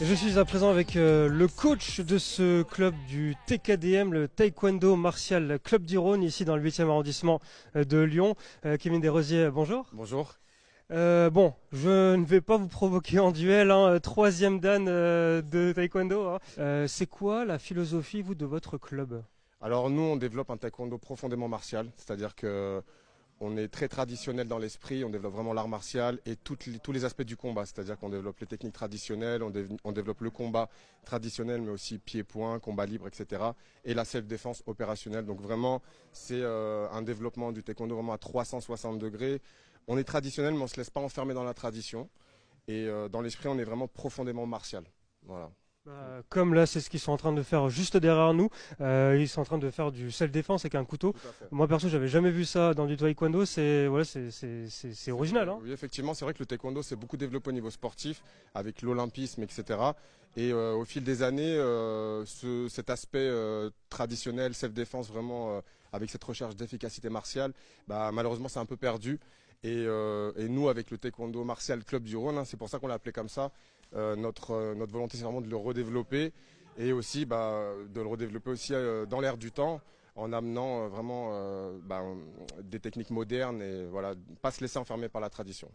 Je suis à présent avec le coach de ce club du TKDM, le Taekwondo Martial Club du Rhône, ici dans le 8e arrondissement de Lyon. Kevin Desrosiers, bonjour. Bonjour. Bon, je ne vais pas vous provoquer en duel, hein, troisième dan de Taekwondo. Hein. C'est quoi la philosophie, vous, de votre club? Alors nous, on développe un taekwondo profondément martial, c'est-à-dire que on est très traditionnel dans l'esprit, on développe vraiment l'art martial et tous les aspects du combat, c'est-à-dire qu'on développe les techniques traditionnelles, on développe le combat traditionnel, mais aussi pied-point, combat libre, etc. Et la self-défense opérationnelle. Donc vraiment, c'est un développement du taekwondo vraiment à 360 degrés. On est traditionnel, mais on ne se laisse pas enfermer dans la tradition. Et dans l'esprit, on est vraiment profondément martial. Voilà. Comme là, c'est ce qu'ils sont en train de faire juste derrière nous. Ils sont en train de faire du self-défense avec un couteau. Moi, perso, j'avais jamais vu ça dans du taekwondo. C'est original. Hein. Oui, effectivement, c'est vrai que le taekwondo s'est beaucoup développé au niveau sportif, avec l'olympisme, etc. Et au fil des années, cet aspect traditionnel, self-défense, vraiment avec cette recherche d'efficacité martiale, malheureusement, c'est un peu perdu. Et nous, avec le Taekwondo Martial Club du Rhône, hein, c'est pour ça qu'on l'a appelé comme ça. Notre volonté, c'est vraiment de le redévelopper et aussi de le redévelopper aussi dans l'air du temps en amenant vraiment des techniques modernes et voilà, pas se laisser enfermer par la tradition.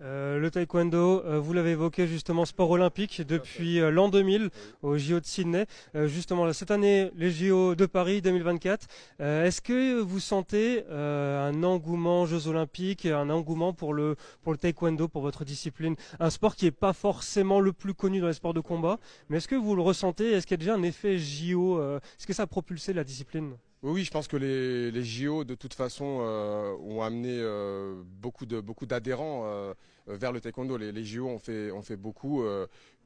Le taekwondo, vous l'avez évoqué justement, sport olympique depuis l'an 2000 au JO de Sydney. Justement, cette année, les JO de Paris 2024. Est-ce que vous sentez un engouement Jeux olympiques, un engouement pour le taekwondo, pour votre discipline? Un sport qui n'est pas forcément le plus connu dans les sports de combat, mais est-ce que vous le ressentez? Est-ce qu'il y a déjà un effet JO? Est-ce que ça a propulsé la discipline? Oui, je pense que les JO, de toute façon, ont amené beaucoup d'adhérents vers le taekwondo. Les JO ont fait beaucoup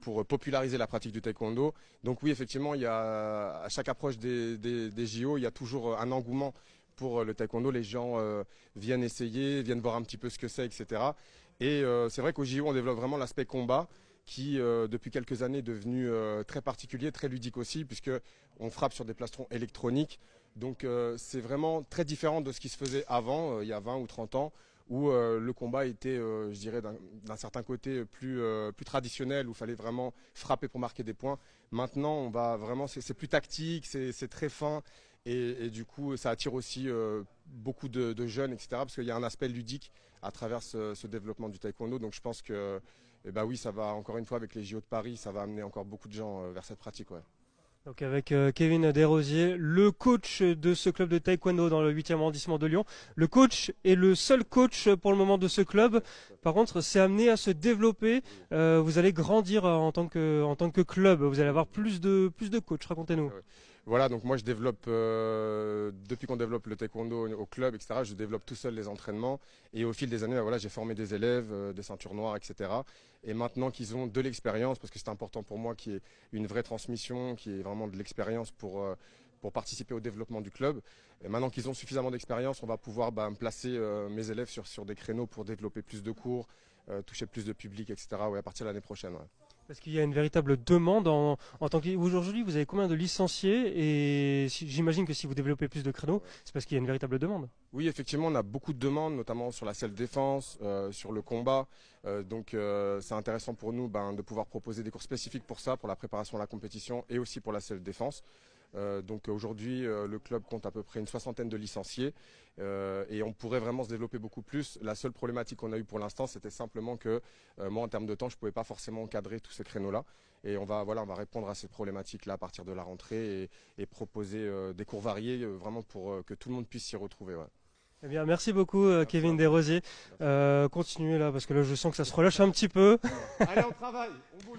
pour populariser la pratique du taekwondo. Donc oui, effectivement, à chaque approche des JO, il y a toujours un engouement pour le taekwondo. Les gens viennent essayer, viennent voir un petit peu ce que c'est, etc. Et c'est vrai qu'au JO, on développe vraiment l'aspect combat qui, depuis quelques années, est devenu très particulier, très ludique aussi, puisqu'on frappe sur des plastrons électroniques. Donc c'est vraiment très différent de ce qui se faisait avant, il y a 20 ou 30 ans, où le combat était, je dirais, d'un certain côté plus traditionnel, où il fallait vraiment frapper pour marquer des points. Maintenant, on va vraiment, c'est plus tactique, c'est très fin, et du coup, ça attire aussi beaucoup de jeunes, etc., parce qu'il y a un aspect ludique à travers ce développement du taekwondo. Donc je pense que, oui, ça va, encore une fois, avec les JO de Paris, ça va amener encore beaucoup de gens vers cette pratique. Ouais. Donc avec Kevin Desrosiers, le coach de ce club de taekwondo dans le 8e arrondissement de Lyon. Le coach est le seul coach pour le moment de ce club. Par contre, c'est amené à se développer. Vous allez grandir en tant que club. Vous allez avoir plus de coachs. Racontez-nous. Voilà, donc moi je développe, depuis qu'on développe le taekwondo au club, etc., je développe tout seul les entraînements. Et au fil des années, voilà, j'ai formé des élèves, des ceintures noires, etc. Et maintenant qu'ils ont de l'expérience, parce que c'est important pour moi qu'il y ait une vraie transmission, qu'il y ait vraiment de l'expérience pour participer au développement du club. Et maintenant qu'ils ont suffisamment d'expérience, on va pouvoir me placer mes élèves sur des créneaux pour développer plus de cours, toucher plus de public, etc. Ouais, à partir de l'année prochaine. Ouais. Parce qu'il y a une véritable demande en tant que... Aujourd'hui, vous avez combien de licenciés? Et j'imagine que si vous développez plus de créneaux, c'est parce qu'il y a une véritable demande. Oui, effectivement, on a beaucoup de demandes, notamment sur la self-défense, sur le combat. Donc c'est intéressant pour nous de pouvoir proposer des cours spécifiques pour ça, pour la préparation à la compétition et aussi pour la self-défense. Donc aujourd'hui, le club compte à peu près une 60aine de licenciés et on pourrait vraiment se développer beaucoup plus. La seule problématique qu'on a eue pour l'instant, c'était simplement que moi, en termes de temps, je ne pouvais pas forcément encadrer tous ces créneaux-là. Et on va répondre à cette problématique-là à partir de la rentrée et proposer des cours variés vraiment pour que tout le monde puisse s'y retrouver. Ouais. Eh bien, merci beaucoup, Kevin Desrosiers. Continuez là, parce que là, je sens que ça se relâche un petit peu. Allez, on travaille, on bouge.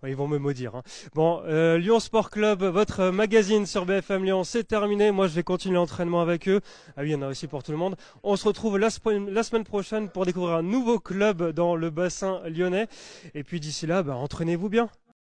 Ouais, ils vont me maudire. Hein. Bon, Lyon Sport Club, votre magazine sur BFM Lyon, c'est terminé. Moi, je vais continuer l'entraînement avec eux. Ah oui, il y en a aussi pour tout le monde. On se retrouve la semaine prochaine pour découvrir un nouveau club dans le bassin lyonnais. Et puis d'ici là, entraînez-vous bien.